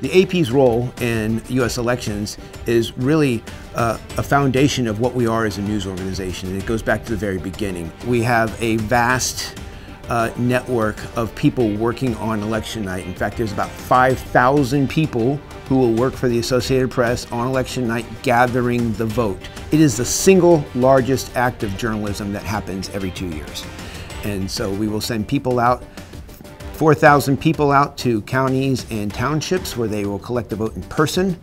The AP's role in U.S. elections is really a foundation of what we are as a news organization, and it goes back to the very beginning. We have a vast network of people working on election night. In fact, there's about 5,000 people who will work for the Associated Press on election night gathering the vote. It is the single largest act of journalism that happens every 2 years. And so we will send people out, 4,000 people out to counties and townships where they will collect the vote in person.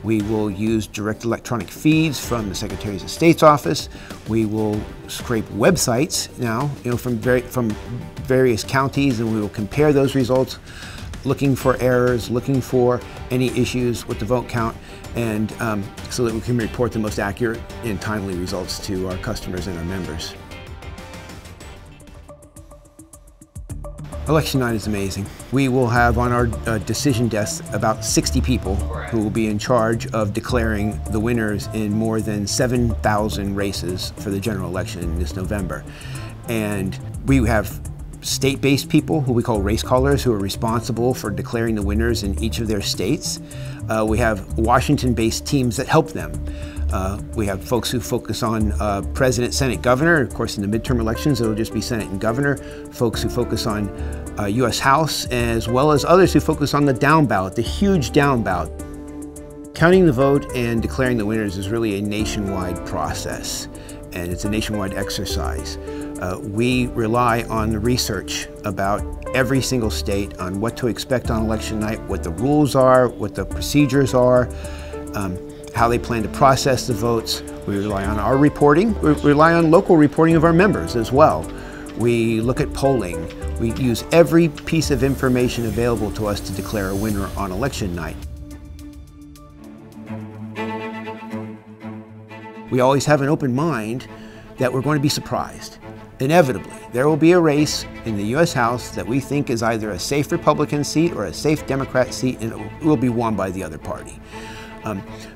We will use direct electronic feeds from the Secretary of State's office. We will scrape websites now, from various counties, and we will compare those results, looking for errors, looking for any issues with the vote count, and so that we can report the most accurate and timely results to our customers and our members. Election night is amazing. We will have on our decision desk about 60 people who will be in charge of declaring the winners in more than 7,000 races for the general election this November. And we have state-based people who we call race callers who are responsible for declaring the winners in each of their states. We have Washington-based teams that help them. We have folks who focus on President, Senate, Governor. Of course, in the midterm elections, it'll just be Senate and Governor. Folks who focus on U.S. House, as well as others who focus on the down ballot, the huge down ballot. Counting the vote and declaring the winners is really a nationwide process, and it's a nationwide exercise. We rely on the research about every single state on what to expect on election night, what the rules are, what the procedures are, how they plan to process the votes. We rely on our reporting. We rely on local reporting of our members as well. We look at polling. We use every piece of information available to us to declare a winner on election night. We always have an open mind that we're going to be surprised. Inevitably, there will be a race in the U.S. House that we think is either a safe Republican seat or a safe Democrat seat, and it will be won by the other party.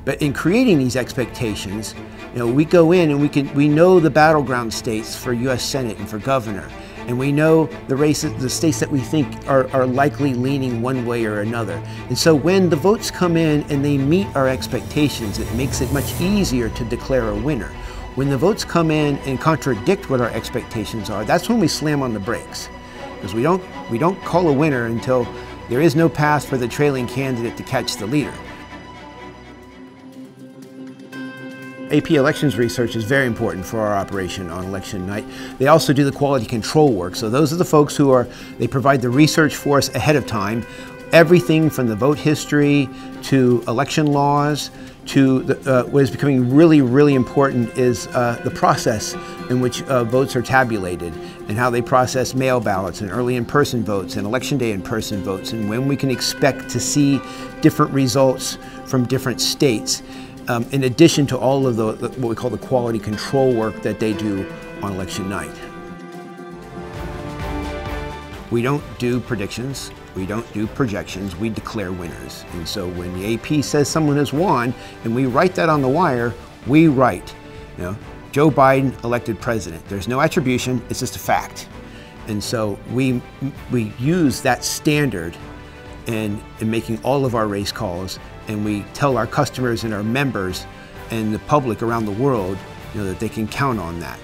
But in creating these expectations, we go in and we know the battleground states for U.S. Senate and for governor, and we know the states that we think are likely leaning one way or another. And so when the votes come in and they meet our expectations, it makes it much easier to declare a winner. When the votes come in and contradict what our expectations are, that's when we slam on the brakes, because we don't call a winner until there is no path for the trailing candidate to catch the leader. AP elections research is very important for our operation on election night. They also do the quality control work. So those are the folks they provide the research for us ahead of time. Everything from the vote history to election laws to what is becoming really, really important is the process in which votes are tabulated and how they process mail ballots and early in-person votes and election day in-person votes, and when we can expect to see different results from different states. In addition to all of what we call the quality control work that they do on election night. We don't do predictions, we don't do projections, we declare winners. And so when the AP says someone has won, and we write that on the wire, we write, Joe Biden elected president. There's no attribution, it's just a fact. And so we use that standard in making all of our race calls, and we tell our customers and our members and the public around the world that they can count on that.